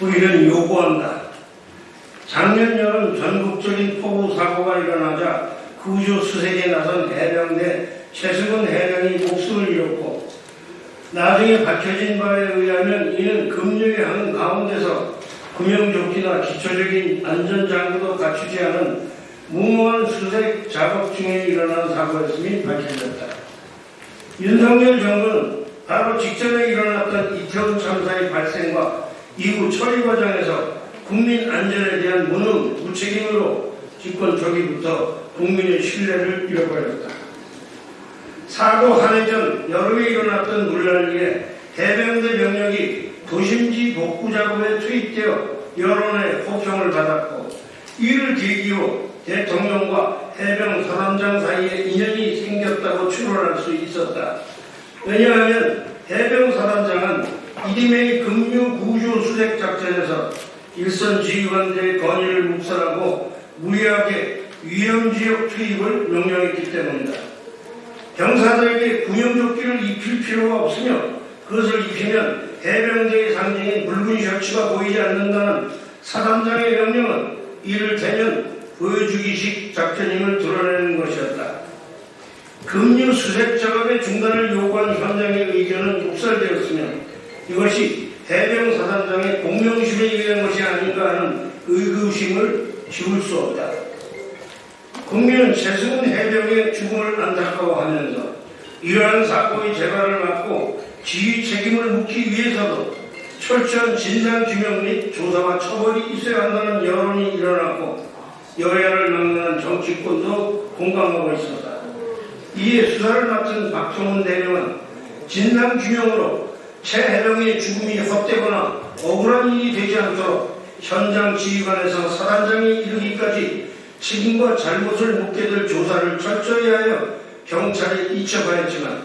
우리는 요구한다. 작년 여름 전국적인 폭우 사고가 일어나자 구조 수색에 나선 해병대 최승훈 해병이 목숨을 잃었고, 나중에 밝혀진 바에 의하면 이는 급류에 하는 가운데서 구명조끼나 기초적인 안전장구도 갖추지 않은 무모한 수색 작업 중에 일어난 사고였음이 밝혀졌다. 윤석열 정부는 바로 직전에 일어났던 이태원 참사의 발생과 이후 처리 과정에서 국민 안전에 대한 무능, 무책임으로 집권 초기부터 국민의 신뢰를 잃어버렸다. 사고 한 해 전 여름에 일어났던 논란을 위해 해병대 병력이 도심지 복구 작업에 투입되어 여론의 호평을 받았고, 이를 계기로 대통령과 해병 사단장 사이에 인연이 생겼다고 추론할 수 있었다. 왜냐하면 해병 사단장은 이듬해의 급류 구조 수색 작전에서 일선 지휘관들의 건의를 묵살하고 무리하게 위험지역 투입을 명령했기 때문이다. 병사들에게 구명조끼를 입힐 필요가 없으며 그것을 입히면 해병대의 상징인 붉은 셔츠가 보이지 않는다는 사단장의 명령은 이를테면 보여주기식 작전임을 드러내는 것이었다. 급류 수색 작업의 중단을 요구한 현장의 의견은 묵살되었으며 이것이 해병 사단장의 공명심에 의한 것이 아닌가 하는 의구심을 지울 수 없다. 국민은 최승훈 해병의 죽음을 안타까워하면서 이러한 사건의 재발을 막고 지휘 책임을 묻기 위해서도 철저한 진상규명 및 조사와 처벌이 있어야 한다는 여론이 일어났고, 여야를 막론한 정치권도 공감하고 있었다. 이에 수사를 맡은 박종훈 대령은 진상규명으로 최 해병의 죽음이 헛되거나 억울한 일이 되지 않도록 현장 지휘관에서 사단장이 이르기까지 책임과 잘못을 묻게 될 조사를 철저히 하여 경찰에 이첩하였지만,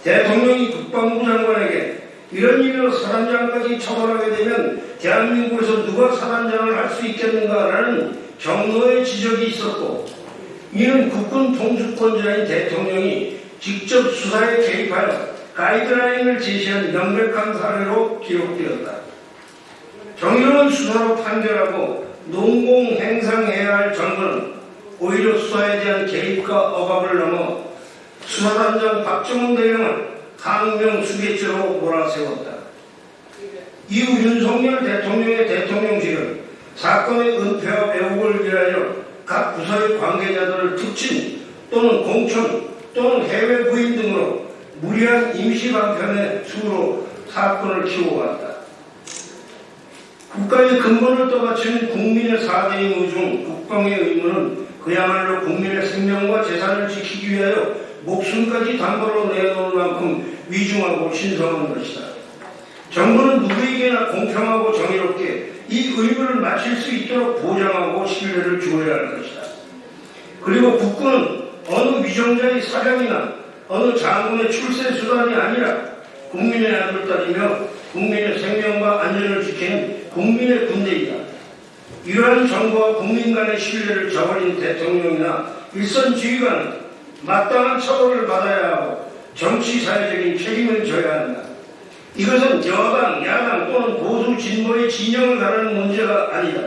대통령이 국방부 장관에게 이런 일로 사단장까지 처벌하게 되면 대한민국에서 누가 사단장을 할 수 있겠는가라는 경로의 지적이 있었고, 이는 국군 통수권자인 대통령이 직접 수사에 개입하여 가이드라인을 제시한 명백한 사례로 기록되었다. 정의로운 수사로 판결하고 농공행상해야 할 정부는 오히려 수사에 대한 개입과 억압을 넘어 수사단장 박정훈 대령을 항명수괴죄로 몰아세웠다. 이후 윤석열 대통령의 대통령실은 사건의 은폐와 왜곡을 위하여 각 부서의 관계자들을 특친 또는 공천 또는 해외 부인 등으로 무리한 임시방편의 수로 사건을 키워왔다. 국가의 근본을 떠받치는 국민의 4대 의무 중 국방의 의무는 그야말로 국민의 생명과 재산을 지키기 위하여 목숨까지 담보로 내놓을 만큼 위중하고 신성한 것이다. 정부는 누구에게나 공평하고 정의롭게 이 의무를 마칠 수 있도록 보장하고 신뢰를 주어야 할 것이다. 그리고 국군은 어느 위정자의 사장이나 어느 장군의 출세 수단이 아니라 국민의 아들딸이며 국민의 생명과 안전을 지키는 국민의 군대이다. 이러한 정부와 국민 간의 신뢰를 저버린 대통령이나 일선 지휘관은 마땅한 처벌을 받아야 하고 정치 사회적인 책임을 져야 한다. 이것은 여당, 야당 또는 보수 진보의 진영을 가르는 문제가 아니다.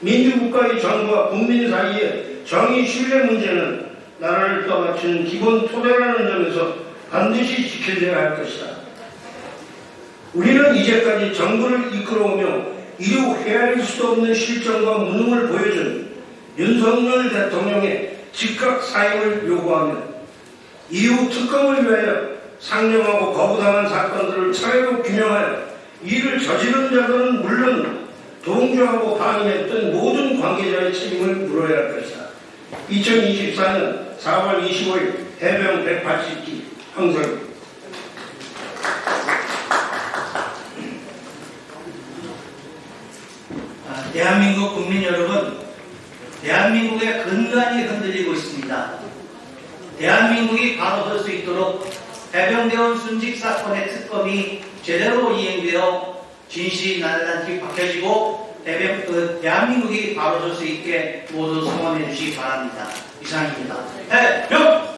민주국가의 정부와 국민 사이의 정의 신뢰 문제는 나라를 떠받치는 기본 토대라는 점에서 반드시 지켜져야 할 것이다. 우리는 이제까지 정부를 이끌어오며 이루 헤아릴 수도 없는 실정과 무능을 보여준 윤석열 대통령의 즉각 사임을 요구하며 이후 특검을 위하여 상정하고 거부당한 사건들을 차례로 규명하여 이를 저지른 자들은 물론 동조하고 방임했던 모든 관계자의 책임을 물어야 할 것이다. 2024년 4월 25일 해병 180기 황설. 대한민국 국민 여러분, 대한민국의 근간이 흔들리고 있습니다. 대한민국이 바로 설 수 있도록 해병대원 순직 사건의 특검이 제대로 이행되어 진실이 나날이 밝혀지고 대한민국이 바로 설 수 있게 모두 성원해 주시기 바랍니다. 이상입니다. 해병!